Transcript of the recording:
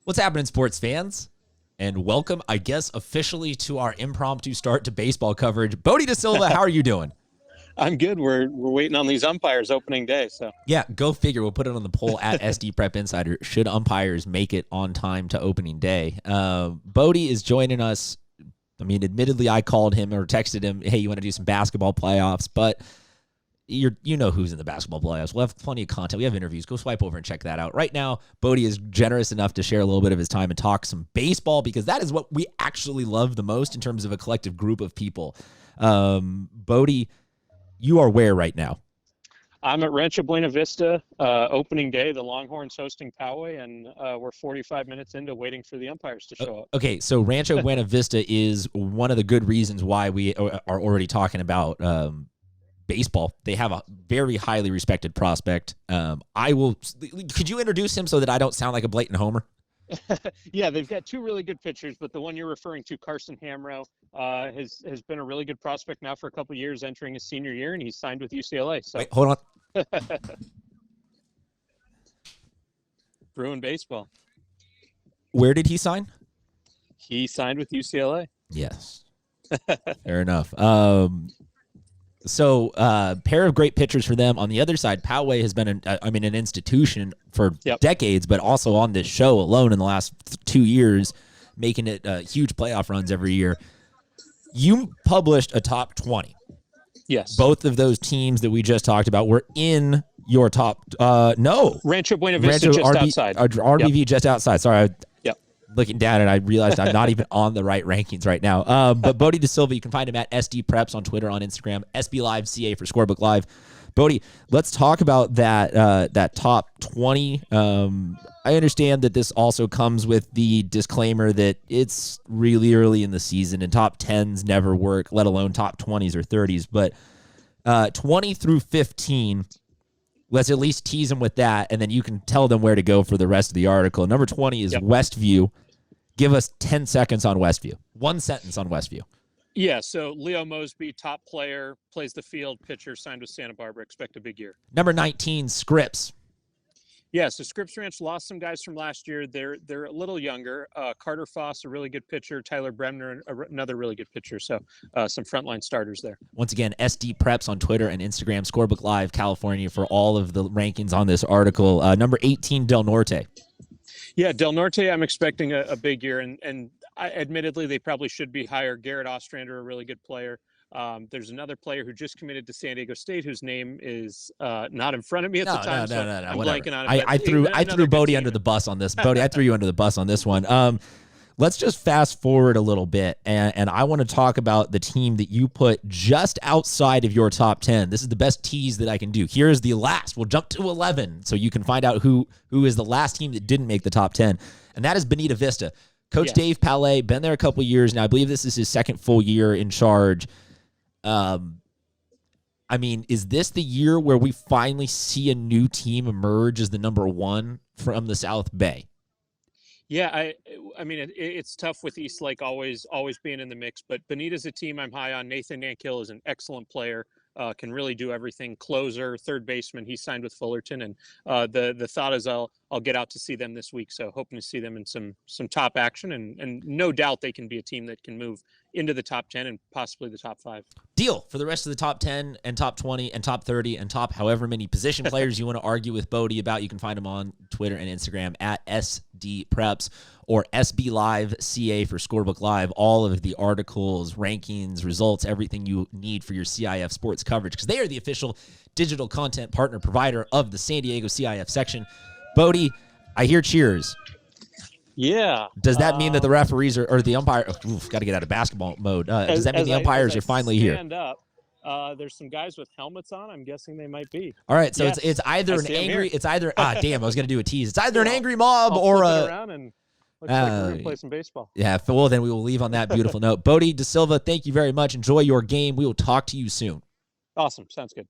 What's happening, sports fans? And welcome, I guess, officially to our impromptu start to baseball coverage. Bodie DeSilva, how are you doing? I'm good. We're waiting on these umpires opening day. So yeah, go figure. We'll put it on the poll at SD Prep Insider. Should umpires make it on time to opening day? Bodie is joining us. I mean, admittedly, I called him or texted him, hey, you want to do some basketball playoffs? But you know who's in the basketball playoffs. We'll have plenty of content. We have interviews. Go swipe over and check that out. Right now, Bodie is generous enough to share a little bit of his time and talk some baseball because that is what we actually love the most in terms of a collective group of people. Bodie, you are where right now? I'm at Rancho Buena Vista, opening day. The Longhorns hosting Poway, and we're 45 minutes into waiting for the umpires to show up. Okay, so Rancho Buena Vista is one of the good reasons why we are already talking about baseball. They have a very highly respected prospect. Could you introduce him so that I don't sound like a blatant homer? Yeah, they've got two really good pitchers, but the one you're referring to, Carson Hamrow, has been a really good prospect now for a couple of years, entering his senior year, and he's signed with UCLA. So wait, hold on. Bruin baseball. Where did he sign? He signed with UCLA. Yes. Fair enough. So, pair of great pitchers for them. On the other side, Poway has been an institution for decades, but also on this show alone in the last 2 years, making it huge playoff runs every year. You published a top 20. Yes. Both of those teams that we just talked about were in your top. No. Rancho Buena Vista just outside. RBV just outside. Sorry. Yep. Looking down, and I realized I'm not even on the right rankings right now. But Bodie DeSilva, you can find him at SD Preps on Twitter, on Instagram, SB Live CA for Scorebook Live. Bodie, let's talk about that top 20. I understand that this also comes with the disclaimer that it's really early in the season and top 10s never work, let alone top 20s or 30s. But 20 through 15, let's at least tease them with that, and then you can tell them where to go for the rest of the article. Number 20 is Westview. Give us 10 seconds on Westview. One sentence on Westview. Yeah, so Leo Mosby, top player, plays the field, pitcher, signed with Santa Barbara. Expect a big year. Number 19, Scripps. Yeah, so Scripps Ranch lost some guys from last year. They're a little younger. Carter Foss, a really good pitcher. Tyler Bremner, another really good pitcher. So some frontline starters there. Once again, SD Preps on Twitter and Instagram, Scorebook Live, California, for all of the rankings on this article. Number 18, Del Norte. Yeah, Del Norte, I'm expecting a big year. And admittedly, they probably should be higher. Garrett Ostrander, a really good player. There's another player who just committed to San Diego State whose name is not in front of me at the time. No, I'm whatever. blanking on it. I threw Bodie under the bus on this. Bodie, I threw you under the bus on this one. Let's just fast forward a little bit, and I want to talk about the team that you put just outside of your top 10. This is the best tease that I can do. Here's the last. We'll jump to 11 so you can find out who is the last team that didn't make the top 10, and that is Bonita Vista. Coach Dave Palais, been there a couple of years now. I believe this is his second full year in charge. I mean, is this the year where we finally see a new team emerge as the number one from the South Bay? Yeah, I mean, it's tough with East Lake always being in the mix, but Bonita's a team I'm high on. Nathan Nankill is an excellent player, can really do everything. Closer, third baseman. He signed with Fullerton, and the thought is I'll get out to see them this week. So hoping to see them in some top action, and no doubt they can be a team that can move into the top 10 and possibly the top 5. Deal for the rest of the top 10 and top 20 and top 30 and top however many position players you want to argue with Bodie about. You can find him on Twitter and Instagram at SD Preps or SB Live CA for Scorebook Live. All of the articles, rankings, results, everything you need for your CIF sports coverage, because they are the official digital content partner provider of the San Diego CIF section. Bodie, I hear cheers. Yeah. Does that mean that the referees or the umpire? Got to get out of basketball mode. Does that mean the umpires are finally here? Up, there's some guys with helmets on. I'm guessing they might be. All right, so yes, it's either an angry. It's either damn. I was gonna do a tease. It's either an angry mob or a. Around and looks like we're gonna play some baseball. Yeah. Well, then we will leave on that beautiful note. Bodie DeSilva, thank you very much. Enjoy your game. We will talk to you soon. Awesome. Sounds good.